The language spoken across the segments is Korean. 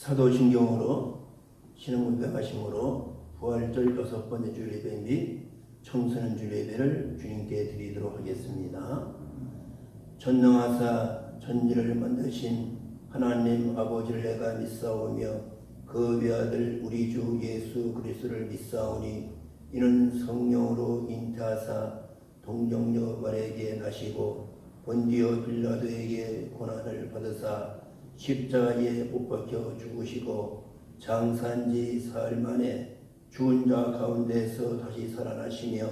사도신경으로 신흥문 백하심으로 부활절 6번째 주일 예배 및 청소년 주일 예배를 주님께 드리도록 하겠습니다. 전능하사 전지를 만드신 하나님 아버지를 내가 믿사오며 그 외아들 우리 주 예수 그리스도를 믿사오니 이는 성령으로 잉태하사 동정녀 마리아에게 나시고 본디오 빌라도에게 고난을 받으사 십자가에 못 박혀 죽으시고 장사한 지 사흘 만에 죽은 자 가운데서 다시 살아나시며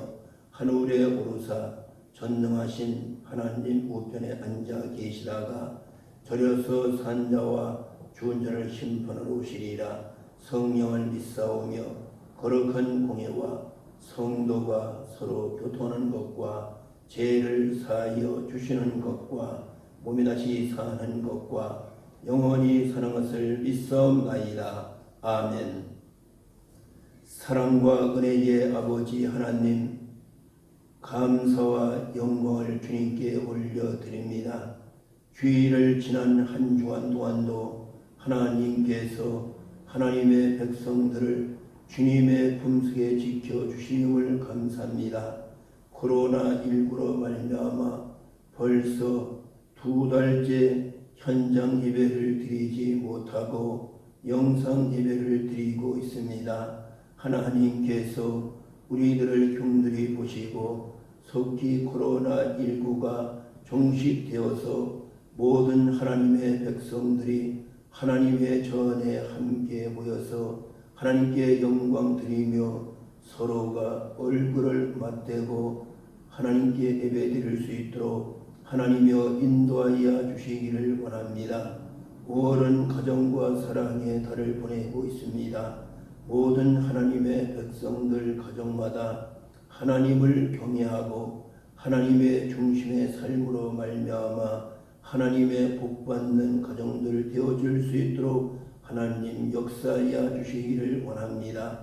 하늘에 오르사 전능하신 하나님 우편에 앉아 계시다가 절여서 산 자와 죽은 자를 심판하러 오시리라. 성령을 믿사오며 거룩한 공예와 성도가 서로 교통하는 것과 죄를 사하여 주시는 것과 몸이 다시 사는 것과 영원히 사는 것을 믿사옵나이다. 아멘. 사랑과 은혜의 아버지 하나님, 감사와 영광을 주님께 올려드립니다. 주일을 지난 한 주간 동안도 하나님께서 하나님의 백성들을 주님의 품속에 지켜주심을 감사합니다. 코로나19로 말미암아 벌써 2달째 현장 예배를 드리지 못하고 영상 예배를 드리고 있습니다. 하나님께서 우리들을 긍휼히 보시고 속히 코로나19가 종식되어서 모든 하나님의 백성들이 하나님의 전에 함께 모여서 하나님께 영광 드리며 서로가 얼굴을 맞대고 하나님께 예배 드릴 수 있도록 하나님여 인도하여 주시기를 원합니다. 5월은 가정과 사랑의 달을 보내고 있습니다. 모든 하나님의 백성들 가정마다 하나님을 경외하고 하나님의 중심의 삶으로 말미암아 하나님의 복받는 가정들 되어줄 수 있도록 하나님 역사하여 주시기를 원합니다.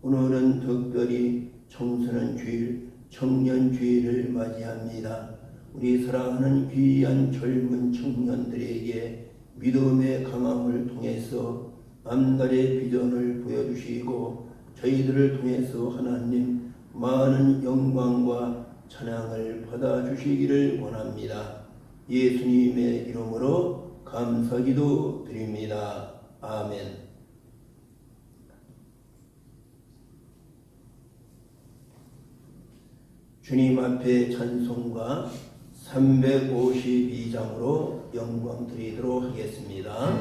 오늘은 특별히 청소년 주일, 청년 주일을 맞이합니다. 우리 사랑하는 귀한 젊은 청년들에게 믿음의 강함을 통해서 만날의 비전을 보여주시고 저희들을 통해서 하나님 많은 영광과 찬양을 받아주시기를 원합니다. 예수님의 이름으로 감사기도 드립니다. 아멘. 주님 앞에 찬송가 352장으로 영광 드리도록 하겠습니다.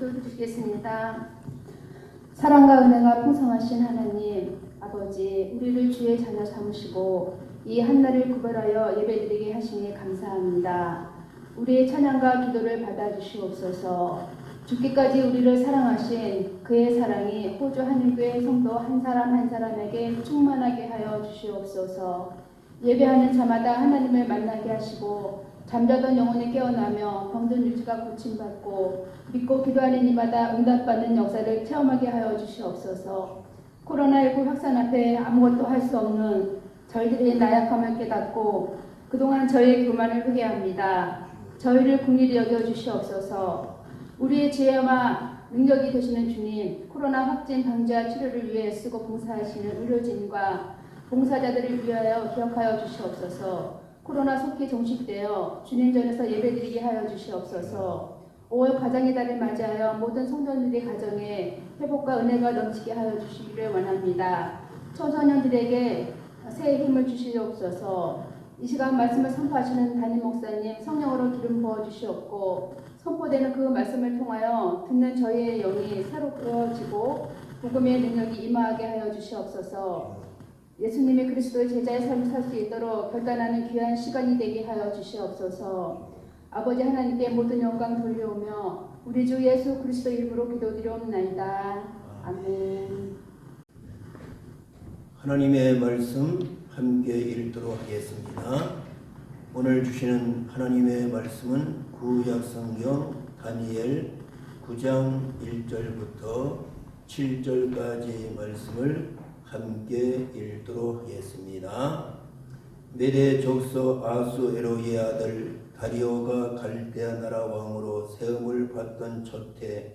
기도드리겠습니다. 사랑과 은혜가 풍성하신 하나님 아버지, 우리를 주의 자녀 삼으시고 이 한날을 구별하여 예배드리게 하시니 감사합니다. 우리의 찬양과 기도를 받아주시옵소서. 죽기까지 우리를 사랑하신 그의 사랑이 호주 한일교회 성도 한 사람 한 사람에게 충만하게 하여 주시옵소서. 예배하는 자마다 하나님을 만나게 하시고 잠자던 영혼이 깨어나며 병든 유지가 고침받고 믿고 기도하는 이마다 응답받는 역사를 체험하게 하여 주시옵소서. 코로나19 확산 앞에 아무것도 할 수 없는 저희들의 나약함을 깨닫고 그동안 저희의 교만을 회개합니다. 저희를 긍휼히 여겨 주시옵소서. 우리의 지혜와 능력이 되시는 주님, 코로나 확진 방지와 치료를 위해 쓰고 봉사하시는 의료진과 봉사자들을 위하여 기억하여 주시옵소서. 코로나 속히 종식되어 주님 전에서 예배드리게 하여 주시옵소서. 5월 가정의 달을 맞이하여 모든 성도들의 가정에 회복과 은혜가 넘치게 하여 주시기를 원합니다. 청소년들에게 새해 힘을 주시옵소서. 이 시간 말씀을 선포하시는 담임 목사님 성령으로 기름 부어 주시옵고 선포되는 그 말씀을 통하여 듣는 저희의 영이 새롭어지고 복음의 능력이 임하게 하여 주시옵소서. 예수님의 그리스도의 제자의 삶을 살 수 있도록 결단하는 귀한 시간이 되게 하여 주시옵소서. 아버지 하나님께 모든 영광 돌려오며 우리 주 예수 그리스도 이름으로 기도드리옵나이다. 아멘. 하나님의 말씀 함께 읽도록 하겠습니다. 오늘 주시는 하나님의 말씀은 구약성경 다니엘 9장 1절부터 7절까지의 말씀을 함께 읽도록 하겠습니다. 메대 족속 아수에로의 아들 다리오가 갈대아 나라 왕으로 세움을 받던 첫해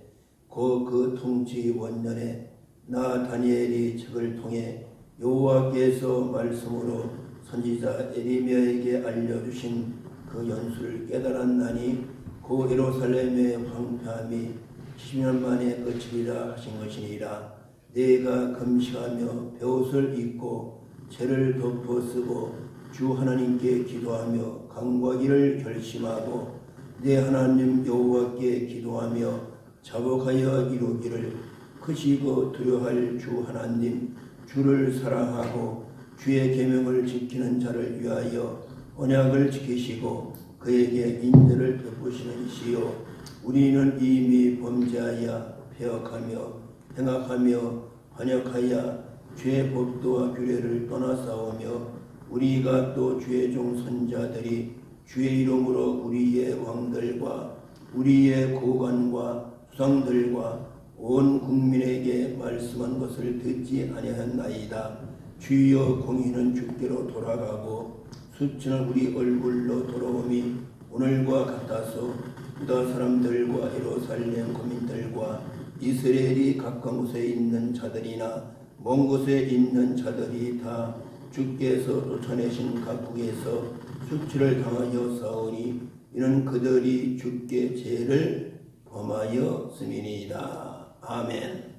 그 통치 원년에 나 다니엘이 책을 통해 여호와께서 말씀으로 선지자 에레미야에게 알려주신 그 연수를 깨달았나니 그 예루살렘의 황폐함이 10년 만에 끝이리라 하신 것이니라. 내가 금식하며 베옷을 입고 죄를 덮어 쓰고 주 하나님께 기도하며 강구하기를 결심하고 내 하나님 여호와께 기도하며 자복하여 이루기를 크시고 두려워할 주 하나님 주를 사랑하고 주의 계명을 지키는 자를 위하여 언약을 지키시고 그에게 인내를 베푸시는 이시요 우리는 이미 범죄하여 폐역하며 행악하며 반역하여 주의 법도와 규례를 떠나 싸우며 우리가 또 주의 종 선자들이 주의 이름으로 우리의 왕들과 우리의 고관과 수상들과 온 국민에게 말씀한 것을 듣지 아니하였나이다. 주여 공의는 주께로 돌아가고 수치는 우리 얼굴로 돌아오미 오늘과 같아서 유다 사람들과 예루살렘 거민들과 이스라엘이 가까운 곳에 있는 자들이나 먼 곳에 있는 자들이 다 주께서 쫓아내신 각국에서 수치를 당하여 싸우니 이는 그들이 주께 죄를 범하였음이니이다. 아멘.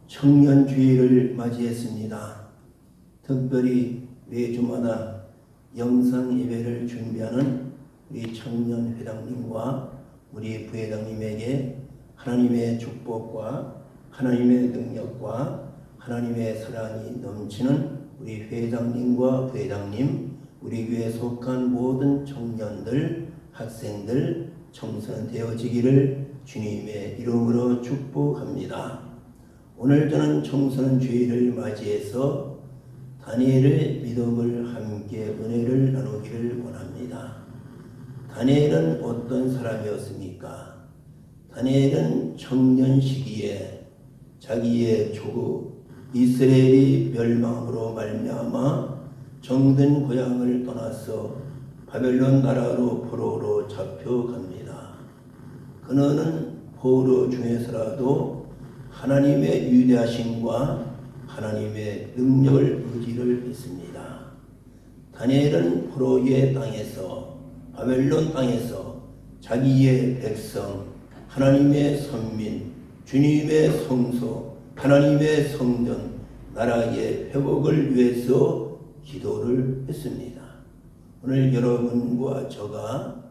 청년주의를 맞이했습니다. 특별히 매주마다 영상 예배를 준비하는 우리 청년회장님과 우리 부회장님에게 하나님의 축복과 하나님의 능력과 하나님의 사랑이 넘치는 우리 회장님과 부회장님, 우리 교회에 속한 모든 청년들, 학생들, 청소년 되어지기를 주님의 이름으로 축복합니다. 오늘 저는 청소년 주일을 맞이해서 다니엘의 믿음을 함께 은혜를 나누기를 원합니다. 다니엘은 어떤 사람이었습니까? 다니엘은 청년 시기에 자기의 조국 이스라엘이 멸망으로 말미암아 정든 고향을 떠나서 바벨론 나라로 포로로 잡혀갑니다. 그는 포로 중에서라도 하나님의 위대하심과 하나님의 능력을 의지를 했습니다. 다니엘은 포로의 땅에서 바벨론 땅에서 자기의 백성 하나님의 선민 주님의 성소 하나님의 성전 나라의 회복을 위해서 기도를 했습니다. 오늘 여러분과 저가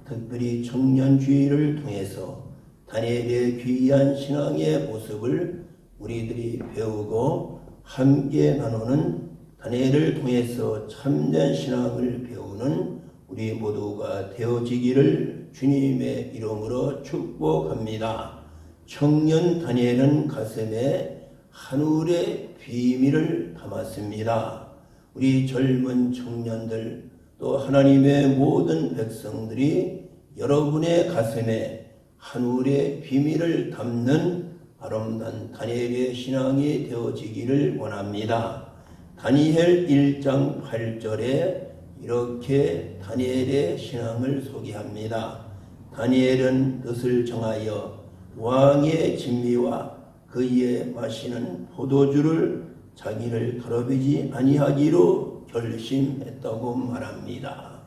특별히 청년주의를 통해서 다니엘의 귀한 신앙의 모습을 우리들이 배우고 함께 나누는, 다니엘을 통해서 참된 신앙을 배우는 우리 모두가 되어지기를 주님의 이름으로 축복합니다. 청년 다니엘은 가슴에 하늘의 비밀을 담았습니다. 우리 젊은 청년들, 또 하나님의 모든 백성들이 여러분의 가슴에 하늘의 비밀을 담는 아름다운 다니엘의 신앙이 되어지기를 원합니다. 다니엘 1장 8절에 이렇게 다니엘의 신앙을 소개합니다. 다니엘은 뜻을 정하여 왕의 진미와 그의 마시는 포도주를 자기를 더럽히지 아니하기로 결심했다고 말합니다.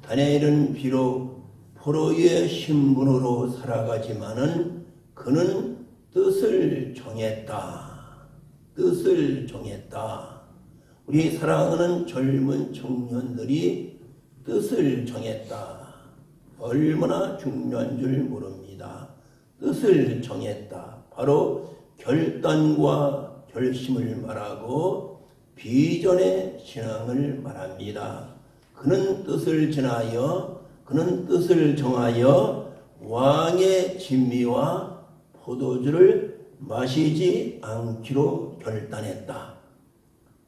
다니엘은 비록 포로의 신분으로 살아가지만은 그는 뜻을 정했다. 뜻을 정했다. 우리 사랑하는 젊은 청년들이 뜻을 정했다. 얼마나 중요한 줄 모릅니다. 뜻을 정했다. 바로 결단과 결심을 말하고 비전의 신앙을 말합니다. 그는 뜻을 정하여 왕의 진미와 포도주를 마시지 않기로 결단했다.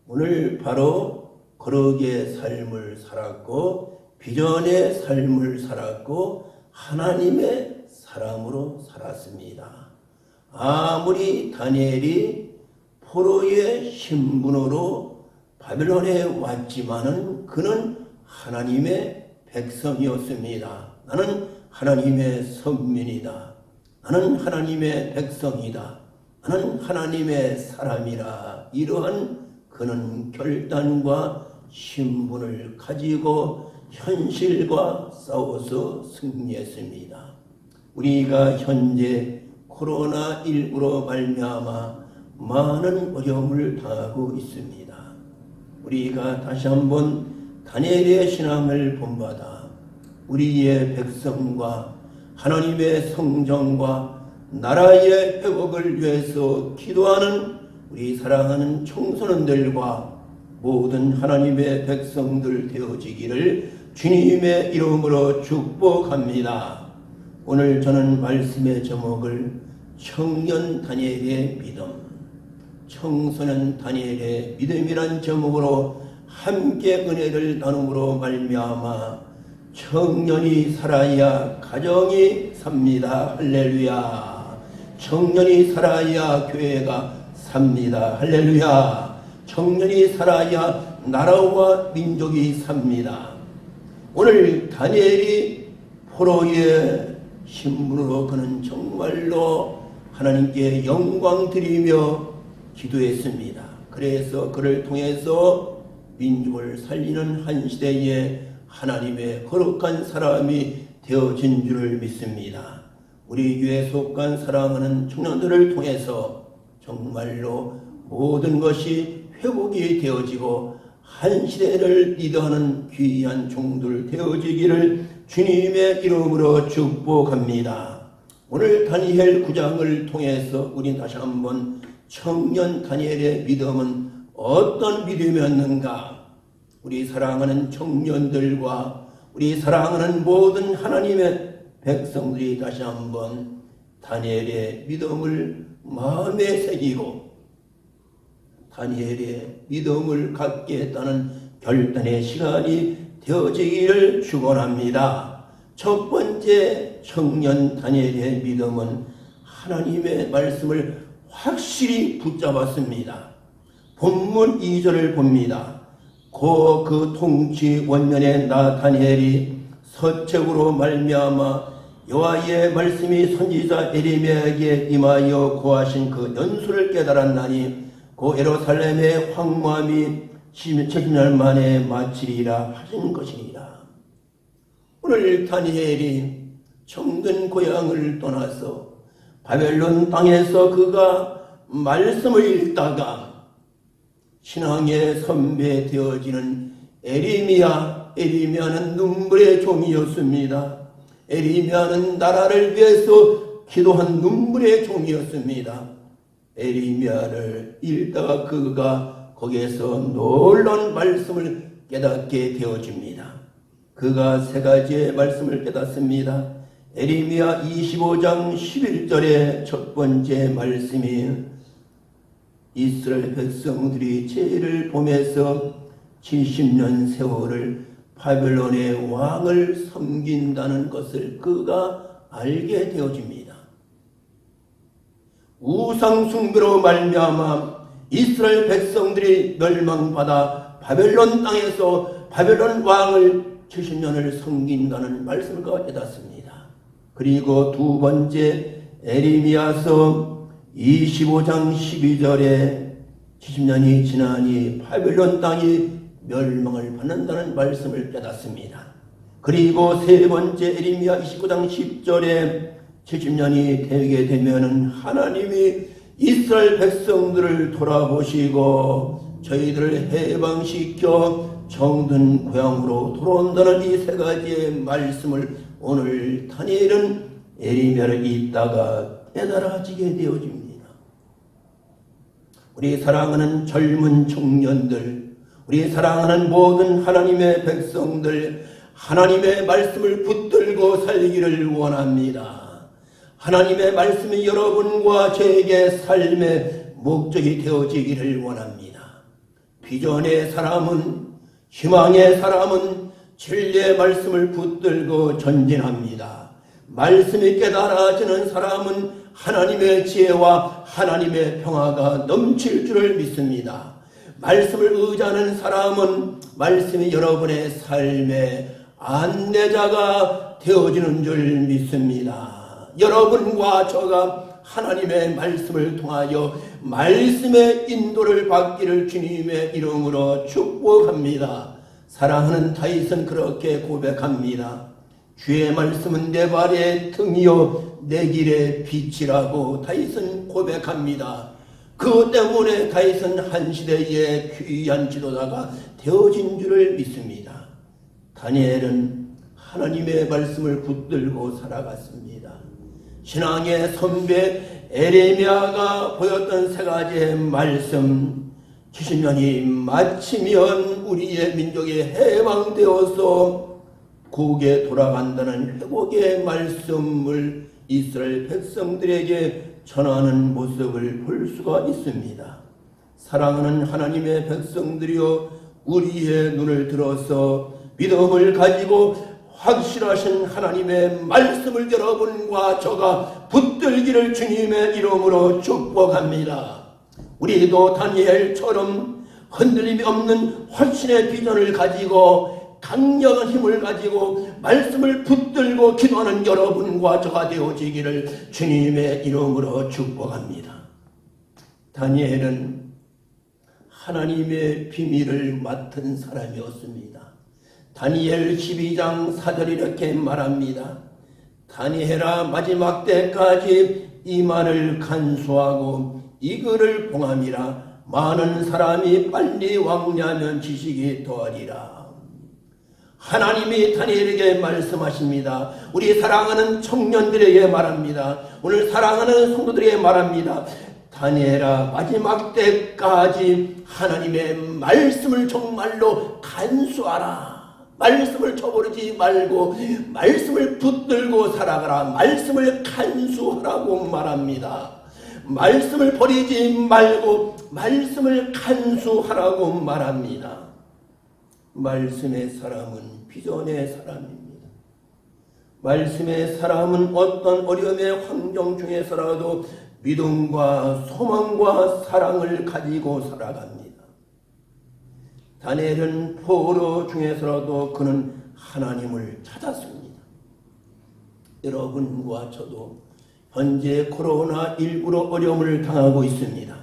오늘 바로 거룩의 삶을 살았고 비전의 삶을 살았고 하나님의 사람으로 살았습니다. 아무리 다니엘이 포로의 신분으로 바벨론에 왔지만은 그는 하나님의 백성이었습니다. 나는 하나님의 선민이다. 나는 하나님의 백성이다. 나는 하나님의 사람이라. 이러한 그는 결단과 신분을 가지고 현실과 싸워서 승리했습니다. 우리가 현재 코로나19로 말미암아 많은 어려움을 당하고 있습니다. 우리가 다시 한번 다니엘의 신앙을 본받아 우리의 백성과 하나님의 성정과 나라의 회복을 위해서 기도하는 우리 사랑하는 청소년들과 모든 하나님의 백성들 되어지기를 주님의 이름으로 축복합니다. 오늘 저는 말씀의 제목을 청년 다니엘의 믿음, 청소년 다니엘의 믿음이란 제목으로 함께 은혜를 나눔으로 말미암아 청년이 살아야 가정이 삽니다. 할렐루야. 청년이 살아야 교회가 삽니다. 할렐루야. 청년이 살아야 나라와 민족이 삽니다. 오늘 다니엘이 포로의 신분으로 그는 정말로 하나님께 영광 드리며 기도했습니다. 그래서 그를 통해서 민족을 살리는 한 시대에 하나님의 거룩한 사람이 되어진 줄을 믿습니다. 우리 교회에 속한 사랑하는 청년들을 통해서 정말로 모든 것이 회복이 되어지고 한 시대를 리더하는 귀한 종들 되어지기를 주님의 이름으로 축복합니다. 오늘 다니엘 9장을 통해서 우리 다시 한번 청년 다니엘의 믿음은 어떤 믿음이었는가? 우리 사랑하는 청년들과 우리 사랑하는 모든 하나님의 백성들이 다시 한번 다니엘의 믿음을 마음에 새기고 다니엘의 믿음을 갖게 했다는 결단의 시간이 되어지기를 축원합니다. 첫 번째 청년 다니엘의 믿음은 하나님의 말씀을 확실히 붙잡았습니다. 본문 2절을 봅니다. 그 통치 원년에 나 다니엘이 서책으로 말미암아 여호와의 말씀이 선지자 에레미야에게 임하여 고하신 그 연수를 깨달았나니 고 예루살렘의 황무함이 70년 만에 마치리라 하신 것이니라. 오늘 다니엘이 정든 고향을 떠나서 바벨론 땅에서 그가 말씀을 읽다가 신앙의 선배 되어지는 에레미야 에리미야는 눈물의 종이었습니다. 에리미야는 나라를 위해서 기도한 눈물의 종이었습니다. 에리미야를 읽다가 그가 거기에서 놀라운 말씀을 깨닫게 되어집니다. 그가 세 가지의 말씀을 깨닫습니다. 에리미야 25장 11절의 첫 번째 말씀이 이스라엘 백성들이 죄를 범해서 70년 세월을 바벨론의 왕을 섬긴다는 것을 그가 알게 되어집니다. 우상 숭배로 말미암아 이스라엘 백성들이 멸망받아 바벨론 땅에서 바벨론 왕을 70년을 섬긴다는 말씀을 그가 깨닫습니다. 그리고 두 번째 에레미야서 25장 12절에 70년이 지나니 바벨론 땅이 멸망을 받는다는 말씀을 깨닫습니다. 그리고 세 번째 에레미야 29장 10절에 70년이 되게 되면은 하나님이 이스라엘 백성들을 돌아보시고 저희들을 해방시켜 정든 고향으로 돌아온다는 이 세 가지의 말씀을 오늘 다니엘은 에레미야를 읽다가 깨달아지게 되어집니다. 우리 사랑하는 젊은 청년들, 우리 사랑하는 모든 하나님의 백성들, 하나님의 말씀을 붙들고 살기를 원합니다. 하나님의 말씀이 여러분과 저에게 삶의 목적이 되어지기를 원합니다. 비전의 사람은, 희망의 사람은 진리의 말씀을 붙들고 전진합니다. 말씀이 깨달아지는 사람은 하나님의 지혜와 하나님의 평화가 넘칠 줄을 믿습니다. 말씀을 의지하는 사람은 말씀이 여러분의 삶의 안내자가 되어지는 줄 믿습니다. 여러분과 저가 하나님의 말씀을 통하여 말씀의 인도를 받기를 주님의 이름으로 축복합니다. 사랑하는 다윗은 그렇게 고백합니다. 주의 말씀은 내 발의 등이요 내 길의 빛이라고 다윗은 고백합니다. 그것 때문에 다윗은 한 시대의 귀한 지도자가 되어진 줄을 믿습니다. 다니엘은 하나님의 말씀을 붙들고 살아갔습니다. 신앙의 선배 에레미야가 보였던 세 가지의 말씀, 70년이 마치면 우리의 민족이 해방되어서 국에 돌아간다는 회복의 말씀을 이스라엘 백성들에게 전하는 모습을 볼 수가 있습니다. 사랑하는 하나님의 백성들이여, 우리의 눈을 들어서 믿음을 가지고 확실하신 하나님의 말씀을 여러분과 저가 붙들기를 주님의 이름으로 축복합니다. 우리도 다니엘처럼 흔들림이 없는 확신의 비전을 가지고 강력한 힘을 가지고 말씀을 붙들고 기도하는 여러분과 저가 되어지기를 주님의 이름으로 축복합니다. 다니엘은 하나님의 비밀을 맡은 사람이었습니다. 다니엘 12장 4절 이렇게 말합니다. 다니엘아, 마지막 때까지 이 말을 간수하고 이 글을 봉함이라. 많은 사람이 빨리 왕래하면 지식이 더하리라. 하나님이 다니엘에게 말씀하십니다. 우리 사랑하는 청년들에게 말합니다. 오늘 사랑하는 성도들에게 말합니다. 다니엘아, 마지막 때까지 하나님의 말씀을 정말로 간수하라. 말씀을 저버리지 말고 말씀을 붙들고 살아가라. 말씀을 간수하라고 말합니다. 말씀을 버리지 말고 말씀을 간수하라고 말합니다. 말씀의 사람은 비전의 사람입니다. 말씀의 사람은 어떤 어려움의 환경 중에서라도 믿음과 소망과 사랑을 가지고 살아갑니다. 다니엘은 포로 중에서라도 그는 하나님을 찾았습니다. 여러분과 저도 현재 코로나19로 어려움을 당하고 있습니다.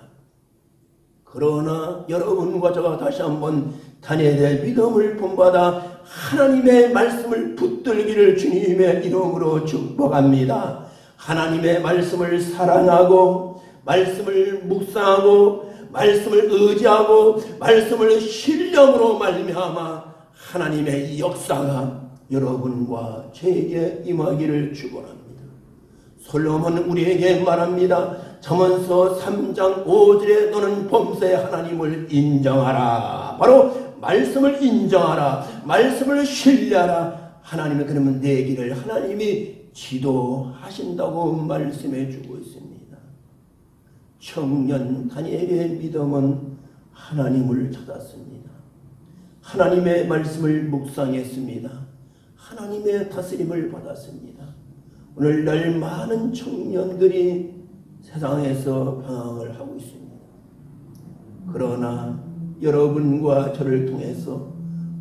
그러나 여러분과 저가 다시 한번 다니엘의 믿음을 본받아 하나님의 말씀을 붙들기를 주님의 이름으로 축복합니다. 하나님의 말씀을 사랑하고 말씀을 묵상하고 말씀을 의지하고 말씀을 신령으로 말미암아 하나님의 역사가 여러분과 저에게 임하기를 축원합니다. 솔로몬은 우리에게 말합니다. 잠언서 3장 5절에 너는 범사에 하나님을 인정하라. 바로 말씀을 인정하라. 말씀을 신뢰하라. 하나님은 그러면 내 길을 하나님이 지도하신다고 말씀해 주고 있습니다. 청년 다니엘의 믿음은 하나님을 찾았습니다. 하나님의 말씀을 묵상했습니다. 하나님의 다스림을 받았습니다. 오늘날 많은 청년들이 세상에서 방황을 하고 있습니다. 그러나 여러분과 저를 통해서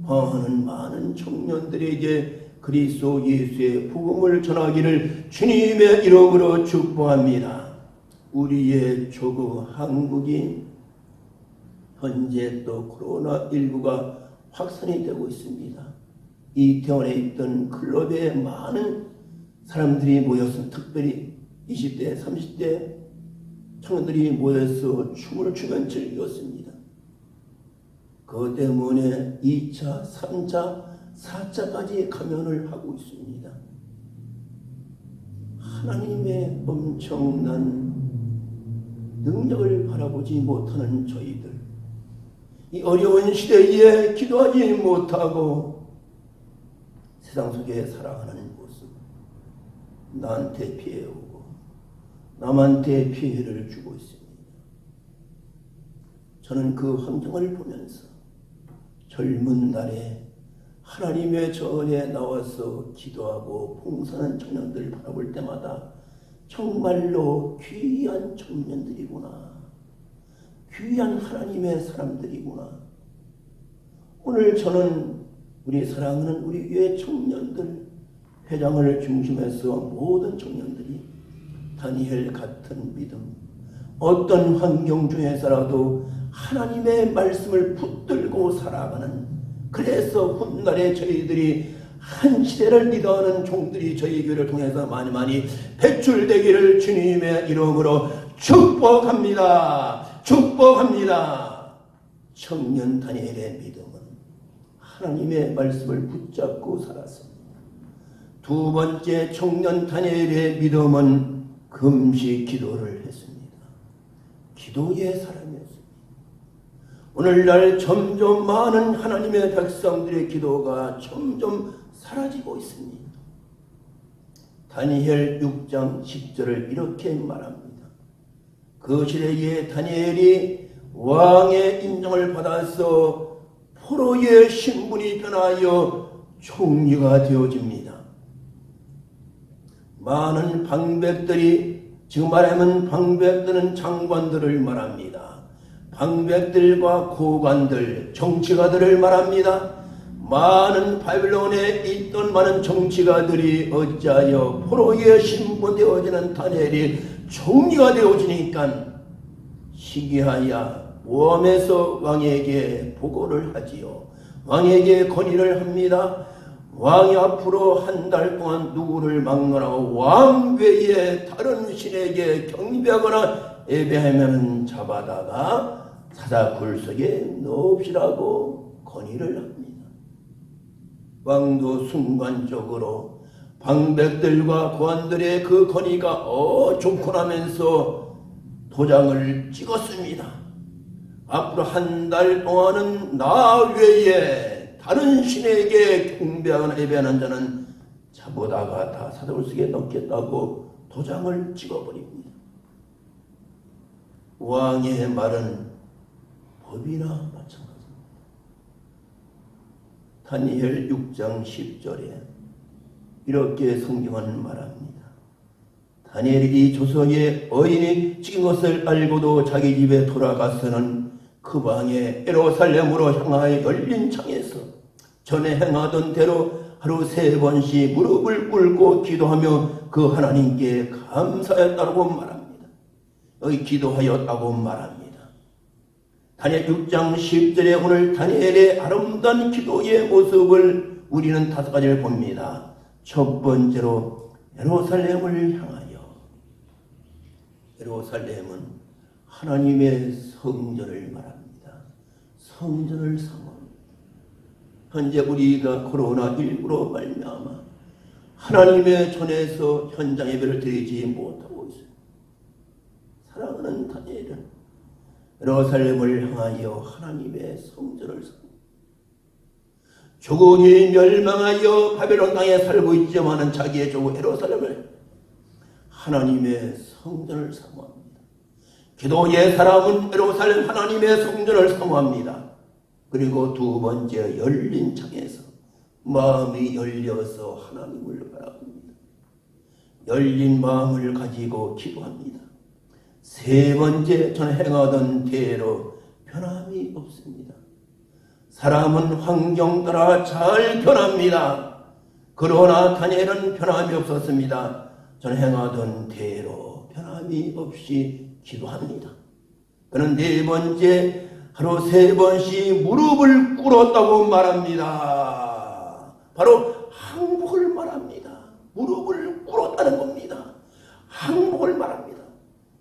방황하는 많은 청년들에게 그리스도 예수의 복음을 전하기를 주님의 이름으로 축복합니다. 우리의 조국 한국이 현재 또 코로나19가 확산이 되고 있습니다. 이태원에 있던 클럽에 많은 사람들이 모여서 특별히 20대, 30대 청년들이 모여서 춤을 추면 즐겼습니다. 그 때문에 2차, 3차, 4차까지 감염을 하고 있습니다. 하나님의 엄청난 능력을 바라보지 못하는 저희들, 이 어려운 시대에 기도하지 못하고 세상 속에 살아가는 모습, 나한테 피해오고 남한테 피해를 주고 있습니다. 저는 그 환경을 보면서 젊은 날에 하나님의 전에 나와서 기도하고 봉사하는 청년들을 바라볼 때마다 정말로 귀한 청년들이구나, 귀한 하나님의 사람들이구나. 오늘 저는 우리 사랑하는 우리 교회 청년들, 회장을 중심해서 모든 청년들이 다니엘 같은 믿음, 어떤 환경 중에서라도 하나님의 말씀을 붙들고 살아가는, 그래서 훗날에 저희들이 한 시대를 리더하는 종들이 저희 교회를 통해서 많이 배출되기를 주님의 이름으로 축복합니다. 축복합니다. 청년 다니엘의 믿음은 하나님의 말씀을 붙잡고 살았습니다. 두 번째, 청년 다니엘의 믿음은 금식 기도를 했습니다. 기도의 사람이었습니다. 오늘날 점점 많은 하나님의 백성들의 기도가 점점 사라지고 있습니다. 다니엘 6장 10절을 이렇게 말합니다. 그 시대에 다니엘이 왕의 인정을 받아서 포로의 신분이 변하여 총리가 되어집니다. 많은 방백들이, 지금 말하면 방백들은 장관들을 말합니다. 방백들과 고관들, 정치가들을 말합니다. 많은 바빌론에 있던 많은 정치가들이 어찌하여 포로의 신분되어지는 다니엘이 총리가 되어지니까 시기하여 모함에서 왕에게 보고를 하지요. 왕에게 건의를 합니다. 왕이 앞으로 한 달 동안 누구를 막론하고 왕 외에 다른 신에게 경배하거나 예배하면 잡아다가 사자굴 속에 넣읍시라고 건의를 합니다. 왕도 순간적으로 방백들과 고관들의 그 건의가 좋고 나면서 도장을 찍었습니다. 앞으로 한 달 동안은 나 외에 다른 신에게 경배하거나 예배하는 자는 잡아다가 다 사자굴 속에 넣겠다고 도장을 찍어버립니다. 왕의 말은 법이나 마찬가지입니다. 다니엘 6장 10절에 이렇게 성경은 말합니다. 다니엘이 조서에 어인이 찍은 것을 알고도 자기 집에 돌아가서는 그 방에 예루살렘으로 향하여 열린 창에서 전에 행하던 대로 하루 3번씩 무릎을 꿇고 기도하며 그 하나님께 감사했다고 말합니다. 여기 기도하였다고 말합니다. 다니엘 6장 10절에 오늘 다니엘의 아름다운 기도의 모습을 우리는 5가지를 봅니다. 첫 번째로 예루살렘을 향하여, 예루살렘은 하나님의 성전을 말합니다. 성전을 상호합니다. 현재 우리가 코로나19로 말미암아 하나님의 전에서 현장 예배를 드리지 못하고 있습니다. 사랑하는 다니엘은 예루살렘을 향하여 하나님의 성전을 쌓고 조국이 멸망하여 바벨론 땅에 살고 있지만은 자기의 조국 예루살렘을 하나님의 성전을 사모합니다. 기도의 사람은 예루살렘 하나님의 성전을 사모합니다. 그리고 두 번째, 열린 창에서 마음이 열려서 하나님을 바라봅니다. 열린 마음을 가지고 기도합니다. 세 번째, 저는 행하던 대로 변함이 없습니다. 사람은 환경 따라 잘 변합니다. 그러나 다니엘은 변함이 없었습니다. 저는 행하던 대로 변함이 없이 기도합니다. 그는 네 번째, 하루 세 번씩 무릎을 꿇었다고 말합니다. 바로 항복을 말합니다. 무릎을 꿇었다는 겁니다. 항복을 말합니다.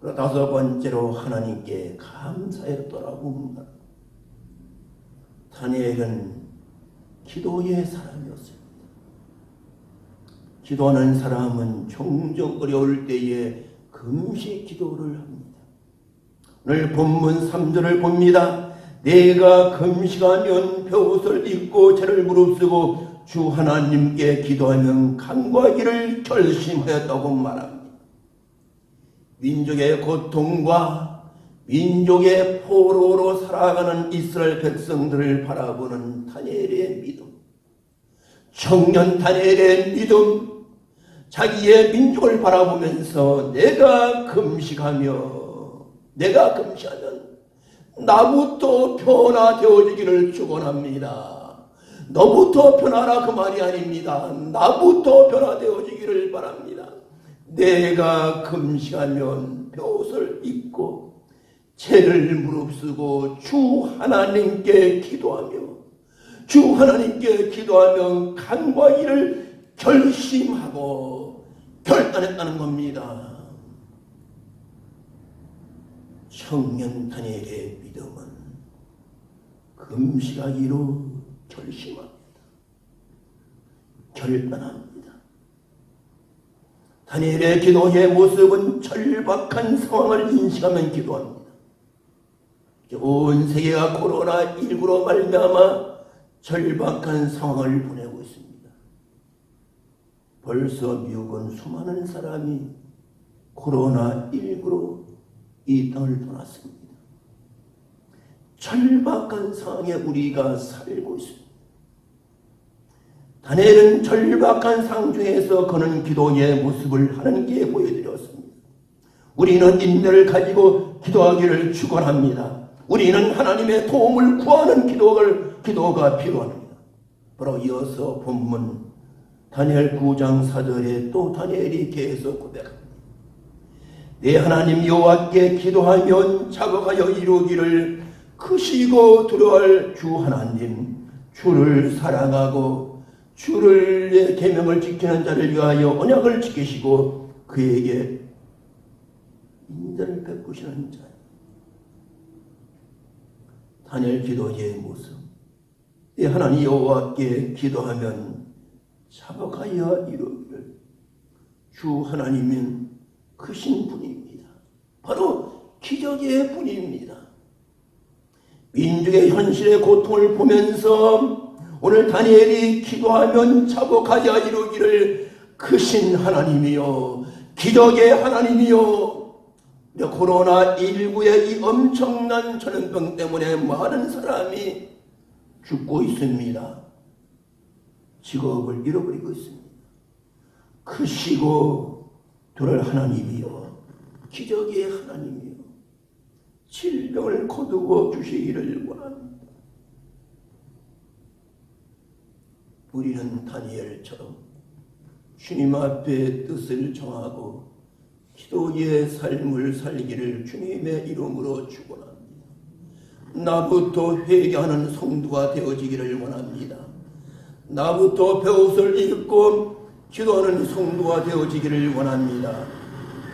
그리고 다섯 번째로 하나님께 감사했더라고 말합니다. 다니엘은 기도의 사람이었습니다. 기도하는 사람은 종종 어려울 때에 금식 기도를 합니다. 오늘 본문 3절을 봅니다. 내가 금식하면 벼옷을 입고 죄를 무릅쓰고 주 하나님께 기도하면 간구하기를 결심하였다고 말합니다. 민족의 고통과 민족의 포로로 살아가는 이스라엘 백성들을 바라보는 다니엘의 믿음, 청년 다니엘의 믿음, 자기의 민족을 바라보면서 내가 금식하면 나부터 변화되어지기를 축원합니다. 너부터 변화라 그 말이 아닙니다. 나부터 변화되어지기를 바랍니다. 내가 금식하면 벼옷을 입고 죄를 무릅쓰고 주 하나님께 기도하며 간구하기를 결심하고 결단했다는 겁니다. 청년 다니엘의 믿음은 금식하기로 결심합니다. 결단합니다. 다니엘의 기도의 모습은 절박한 상황을 인식하면 기도합니다. 온 세계가 코로나19로 말미암아 절박한 상황을 보내고 있습니다. 벌써 미국은 수많은 사람이 코로나19로 이 땅을 떠났습니다. 절박한 상황에 우리가 살고 있습니다. 다니엘은 절박한 상황 중에서 그는 기도의 모습을 하나님께 보여드렸습니다. 우리는 인내를 가지고 기도하기를 축원합니다. 우리는 하나님의 도움을 구하는 기도가 필요합니다. 바로 이어서 본문 다니엘 9장 4절에 또 다니엘이 계속 고백합니다. 내 하나님 여호와께 기도하면 자복하여 이루기를 크시고 두려워할 주 하나님, 주를 사랑하고 주를 계명을 지키는 자를 위하여 언약을 지키시고 그에게 인자를 베푸시는 자. 다니엘 기도의 모습. 내 하나님 여호와께 기도하면 자복하여 이루기를 주 하나님은 크신 분입니다. 바로 기적의 분입니다. 민족의 현실의 고통을 보면서 오늘 다니엘이 기도하면 자복하여 이루기를 크신 하나님이요, 기적의 하나님이요, 코로나19의 이 엄청난 전염병 때문에 많은 사람이 죽고 있습니다. 직업을 잃어버리고 있습니다. 크시고 두려울 하나님이요, 기적의 하나님이요, 질병을 거두어 주시기를 원합니다. 우리는 다니엘처럼 주님 앞에 뜻을 정하고 기도의 삶을 살기를 주님의 이름으로 축원합니다. 나부터 회개하는 성도가 되어지기를 원합니다. 나부터 벼옷을 입고 기도하는 성도가 되어지기를 원합니다.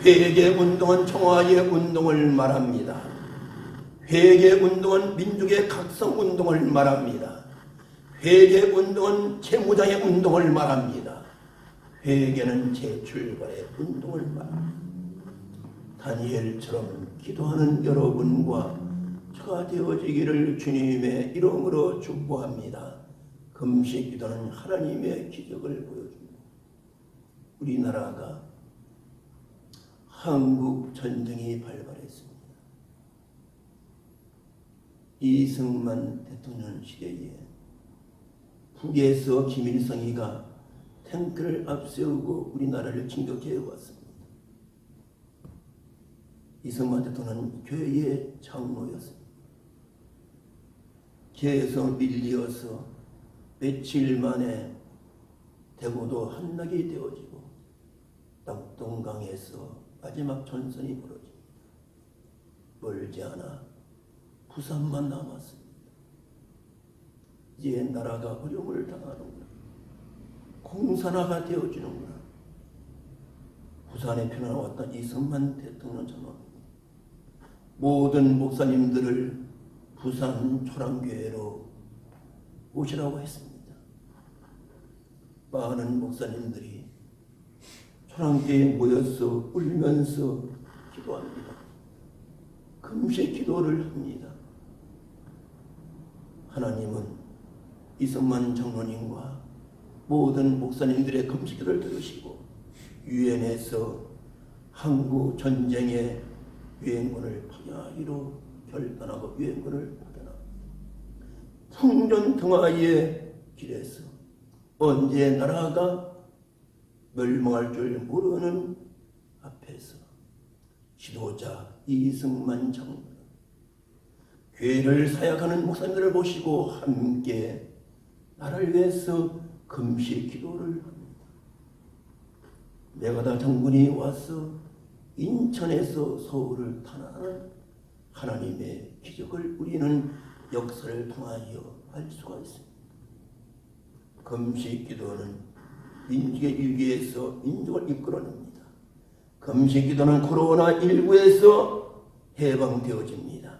회개 운동은 청와의 운동을 말합니다. 회개 운동은 민족의 각성 운동을 말합니다. 회개 운동은 재무장의 운동을 말합니다. 회개는 재출발의 운동을 말합니다. 다니엘처럼 기도하는 여러분과 저가 되어지기를 주님의 이름으로 축복합니다. 금식 기도는 하나님의 기적을 보여줍니다. 우리나라가 한국 전쟁이 발발했습니다. 이승만 대통령 시대에 북에서 김일성이가 탱크를 앞세우고 우리나라를 진격해 왔습니다. 이승만 대통령은 교회의 장로였습니다. 교회에서 밀려서 며칠 만에 대구도 함락이 되어지고 낙동강에서 마지막 전선이 벌어집니다. 멀지 않아 부산만 남았습니다. 이제 나라가 어려움을 당하는구나. 공산화가 되어지는구나. 부산에 편안왔던 이승만 대통령 전원 모든 목사님들을 부산 초랑교회로 오시라고 했습니다. 많은 목사님들이 초랑교회에 모여서 울면서 기도합니다. 금식 기도를 합니다. 하나님은 이승만 장로님과 모든 목사님들의 금식 기도를 들으시고 유엔에서 한국 전쟁의 유엔군을 파견하기로 결단하고 유엔군을 파견하고 풍전등화의 길에서 언제 나라가 멸망할 줄 모르는 앞에서 지도자 이승만 장로는 교회를 사역하는 목사님들을 모시고 함께 나라를 위해서 금식 기도를 합니다. 메가다 장군이 와서 인천에서 서울을 탄환하는 하나님의 기적을 우리는 역사를 통하여 알 수가 있습니다. 금식 기도는 민족의 위기에서 민족을 이끌어냅니다. 금식 기도는 코로나19에서 해방되어집니다.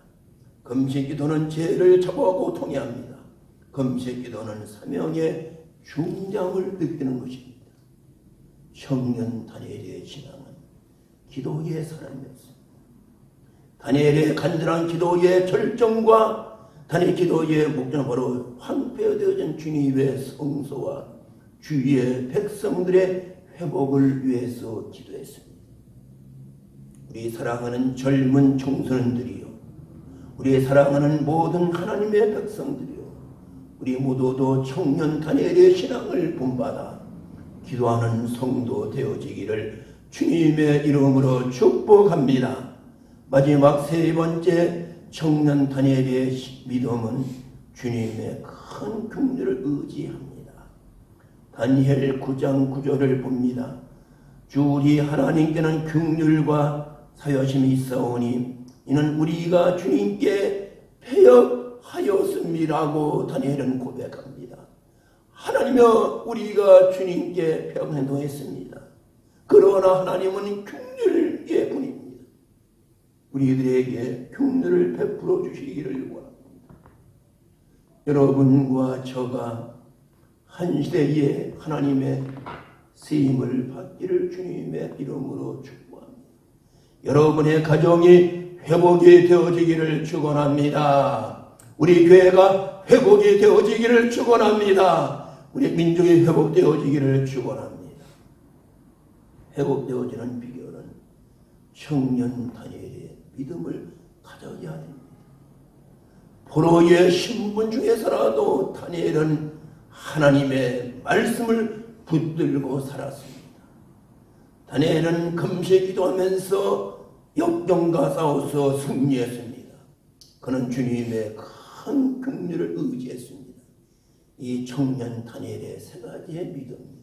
금식 기도는 죄를 잡아오고 통해합니다. 금식 기도는 사명의 중량을 느끼는 것입니다. 청년 다니엘의 신앙은 기도의 사람이었습니다. 다니엘의 간절한 기도의 절정과 다니엘 기도의 목적은 바로 황폐되어진 주님의 성소와 주위의 백성들의 회복을 위해서 기도했습니다. 우리 사랑하는 젊은 청소년들이요, 우리 사랑하는 모든 하나님의 백성들이요, 우리 모두도 청년 다니엘의 신앙을 본받아 기도하는 성도 되어지기를 주님의 이름으로 축복합니다. 마지막 세 번째 청년 다니엘의 믿음은 주님의 큰 긍휼을 의지합니다. 다니엘 9장 9절을 봅니다. 주 우리 하나님께는 긍휼과 사여심이 있사오니 이는 우리가 주님께 패역하였음이라고 다니엘은 고백합니다. 하나님여, 우리가 주님께 패역한 행동했습니다. 그러나 하나님은 긍휼의 분입니다. 우리들에게 긍휼을 베풀어 주시기를 원합니다. 여러분과 저가 한 시대에 하나님의 쓰임을 받기를 주님의 이름으로 축복합니다. 여러분의 가정이 회복이 되어지기를 축원합니다. 우리 교회가 회복이 되어지기를 축원합니다. 우리 민족이 회복되어지기를 축원합니다. 회복되어지는 비결은 청년 다니엘의 믿음을 가져야 됩니다. 포로의 신분 중에서라도 다니엘은 하나님의 말씀을 붙들고 살았습니다. 다니엘은 금식 기도하면서 역경과 싸워서 승리했습니다. 그는 주님의 큰 긍휼을 의지했습니다. 이 청년 다니엘의 세 가지의 믿음입니다.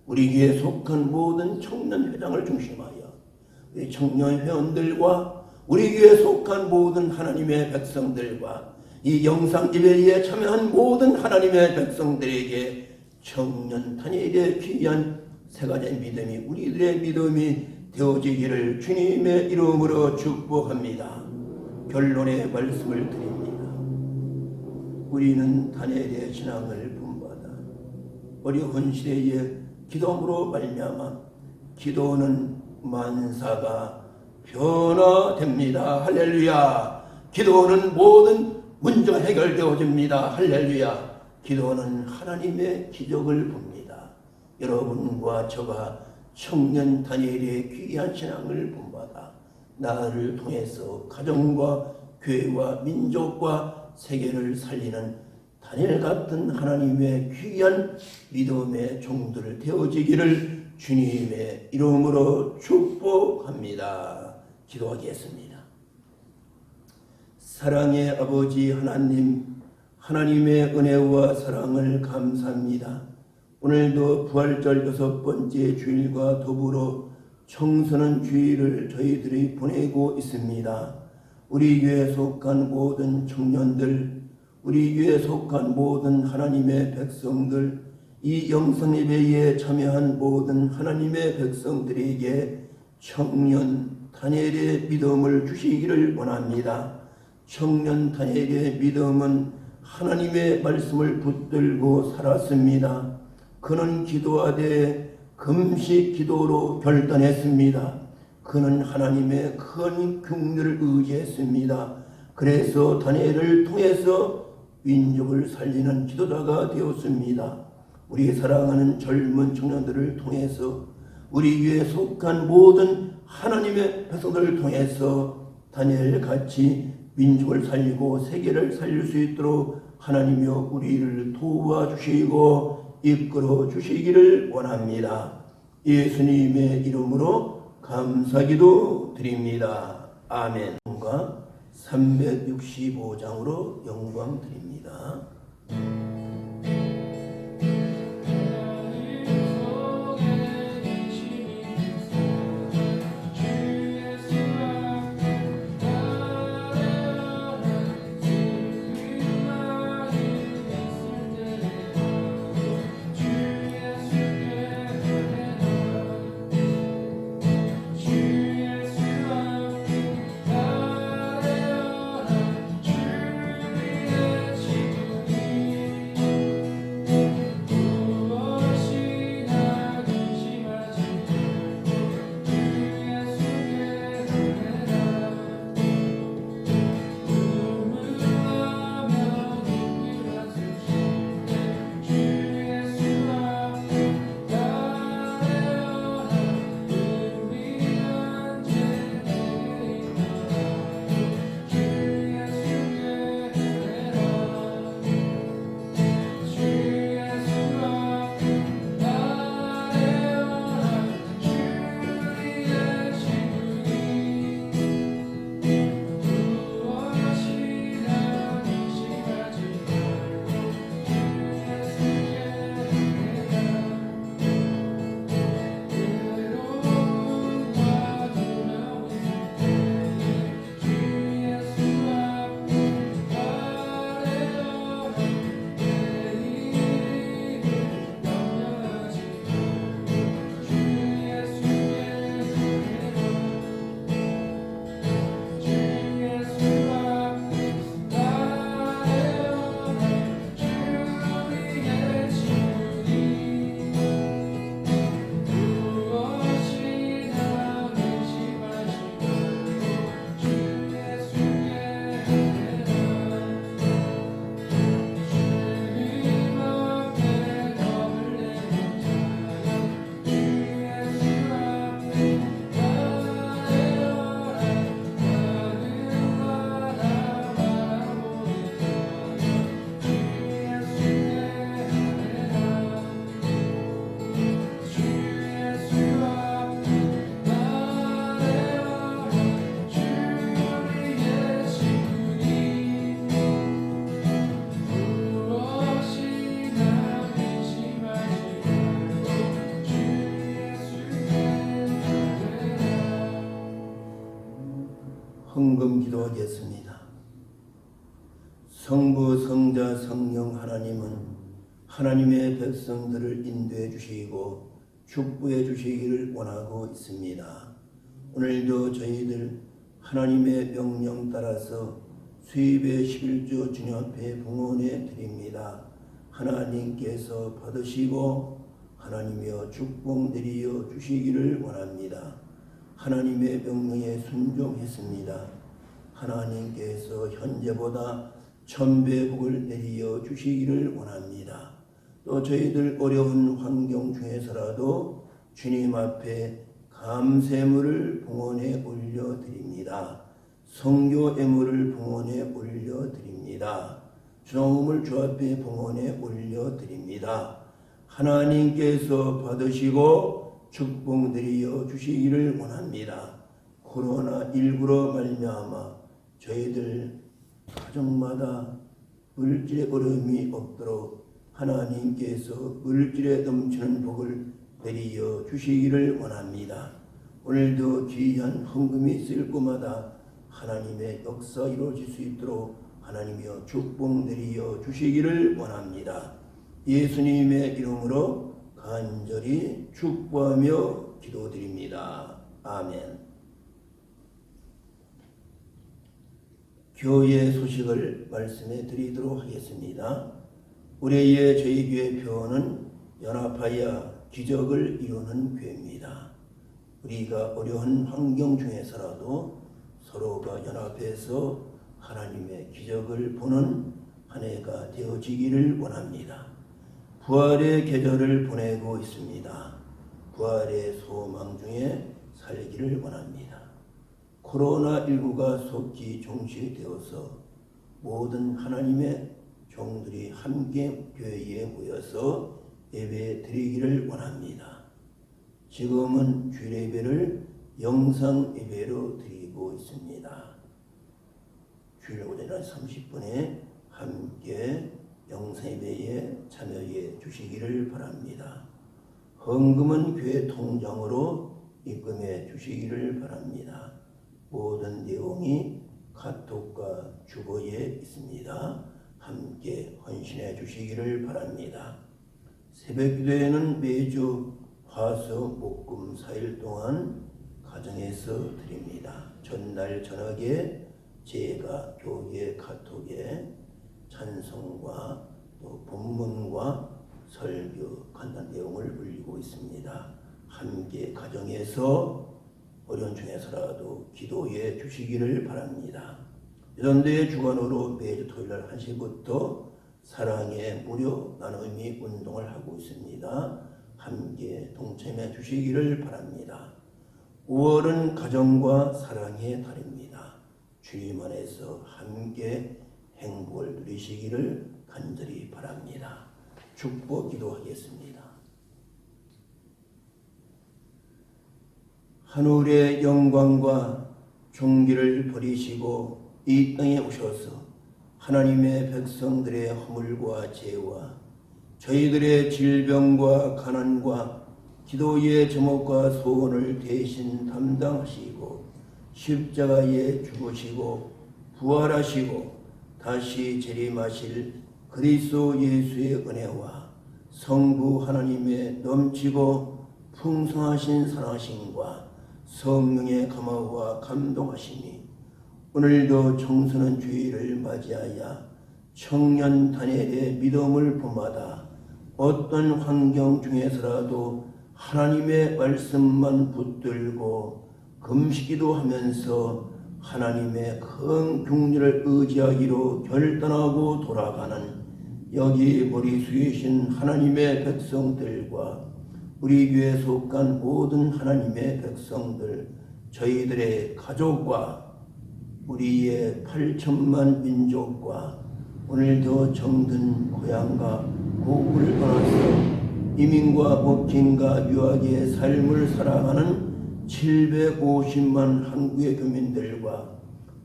우리 교회에 속한 모든 청년 회장을 중심하여 우리 청년 회원들과 우리 교회에 속한 모든 하나님의 백성들과 이 영상 예배에 참여한 모든 하나님의 백성들에게 청년 다니엘의 귀한 세 가지의 믿음이 우리들의 믿음이 되어지기를 주님의 이름으로 축복합니다. 결론의 말씀을 드립니다. 우리는 다니엘의 신앙을 본받아 어려운 시대에 기도함으로 말미암아 기도는 만사가 변화됩니다. 할렐루야. 기도는 모든 문제가 해결되어집니다. 할렐루야. 기도는 하나님의 기적을 봅니다. 여러분과 저가 청년 다니엘의 귀한 신앙을 본받아 나를 통해서 가정과 교회와 민족과 세계를 살리는 다니엘 같은 하나님의 귀한 믿음의 종들 되어지기를 주님의 이름으로 축복합니다. 기도하겠습니다. 사랑의 아버지 하나님, 하나님의 은혜와 사랑을 감사합니다. 오늘도 부활절 6번째 주일과 더불어 청소년 주일을 저희들이 보내고 있습니다. 우리 교회에 속한 모든 청년들, 우리 교회에 속한 모든 하나님의 백성들, 이 영성예배에 참여한 모든 하나님의 백성들에게 청년 다니엘의 믿음을 주시기를 원합니다. 청년 다니엘의 믿음은 하나님의 말씀을 붙들고 살았습니다. 그는 기도하되 금식 기도로 결단했습니다. 그는 하나님의 큰 긍휼을 의지했습니다. 그래서 다니엘을 통해서 민족을 살리는 기도자가 되었습니다. 우리 사랑하는 젊은 청년들을 통해서 우리 교회에 속한 모든 하나님의 백성들을 통해서 다니엘같이 민족을 살리고 세계를 살릴 수 있도록 하나님이여 우리를 도와주시고 이끌어 주시기를 원합니다. 예수님의 이름으로 감사기도 드립니다. 아멘. 365장으로 영광 드립니다. 헌금 기도하겠습니다. 성부, 성자, 성령 하나님은 하나님의 백성들을 인도해 주시고 축복해 주시기를 원하고 있습니다. 오늘도 저희들 하나님의 명령 따라서 수입의 11조 주님 앞에 봉헌해 드립니다. 하나님께서 받으시고 하나님이여 축복 내리어 주시기를 원합니다. 하나님의 명령에 순종했습니다. 하나님께서 현재보다 1000배 복을 내리어 주시기를 원합니다. 또 저희들 어려운 환경 중에서라도 주님 앞에 감세물을 봉헌해 올려드립니다. 성교 예물을 봉헌해 올려드립니다. 주동음을 주 앞에 봉헌해 올려드립니다. 하나님께서 받으시고 축복 드리어 주시기를 원합니다. 코로나19로 말미암아 저희들 가정마다 물질의 어려움이 없도록 하나님께서 물질에 넘치는 복을 내리어 주시기를 원합니다. 오늘도 귀한 헌금이 쓸 곳마다 하나님의 역사 이루어질 수 있도록 하나님이여 축복 내리어 주시기를 원합니다. 예수님의 이름으로 간절히 축복하며 기도드립니다. 아멘. 교회 소식을 말씀해 드리도록 하겠습니다. 올해의 저희 교회 표어는 연합하여 기적을 이루는 교회입니다. 우리가 어려운 환경 중에서라도 서로가 연합해서 하나님의 기적을 보는 한 해가 되어지기를 원합니다. 부활의 계절을 보내고 있습니다. 부활의 소망 중에 살기를 원합니다. 코로나19가 속히 종식되어서 모든 하나님의 종들이 함께 교회에 모여서 예배 드리기를 원합니다. 지금은 주일 예배를 영상 예배로 드리고 있습니다. 주일 오전 30분에 함께 영상 예배에 참여해 주시기를 바랍니다. 헌금은 교회 통장으로 입금해 주시기를 바랍니다. 모든 내용이 카톡과 주보에 있습니다. 함께 헌신해 주시기를 바랍니다. 새벽기도회는 매주 화수 목금 4일 동안 가정에서 드립니다. 전날 저녁에 제가 교회 카톡에 찬송과 또 본문과 설교 간단 내용을 올리고 있습니다. 함께 가정에서 어려운 중에서라도 기도해 주시기를 바랍니다. 여전도의 주관으로 매주 토요일 1시부터 사랑의 무료 나눔이 운동을 하고 있습니다. 함께 동참해 주시기를 바랍니다. 5월은 가정과 사랑의 달입니다. 주님 안에서 함께 행복을 누리시기를 간절히 바랍니다. 축복 기도하겠습니다. 하늘의 영광과 존귀를 버리시고 이 땅에 오셔서 하나님의 백성들의 허물과 죄와 저희들의 질병과 가난과 기도의 제목과 소원을 대신 담당하시고 십자가에 죽으시고 부활하시고 다시 재림하실 그리스도 예수의 은혜와 성부 하나님의 넘치고 풍성하신 사랑하심과 성령의 감화와 감동하심이 오늘도 청소년 주일을 맞이하여 청년 단일의 믿음을 본받아 어떤 환경 중에서라도 하나님의 말씀만 붙들고 금식기도 하면서 하나님의 큰 긍휼을 의지하기로 결단하고 돌아가는 여기 머리 숙이신 하나님의 백성들과 우리 교회에 속한 모든 하나님의 백성들, 저희들의 가족과 우리의 8천만 민족과 오늘도 정든 고향과 고국을 떠나서 이민과 목진과 유학의 삶을 살아가는 750만 한국의 교민들과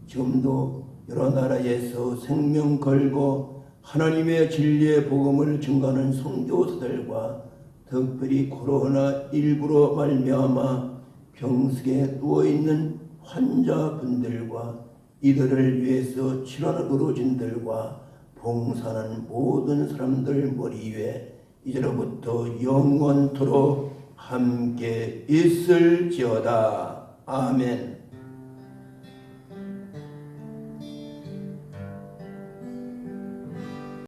지금도 여러 나라에서 생명 걸고 하나님의 진리의 복음을 증거하는 선교사들과 특별히 코로나19로 말미암아 병석에 누워있는 환자분들과 이들을 위해서 치료하는 의료진들과 봉사하는 모든 사람들 머리 위에 이제로부터 영원토록 함께 있을지어다. 아멘.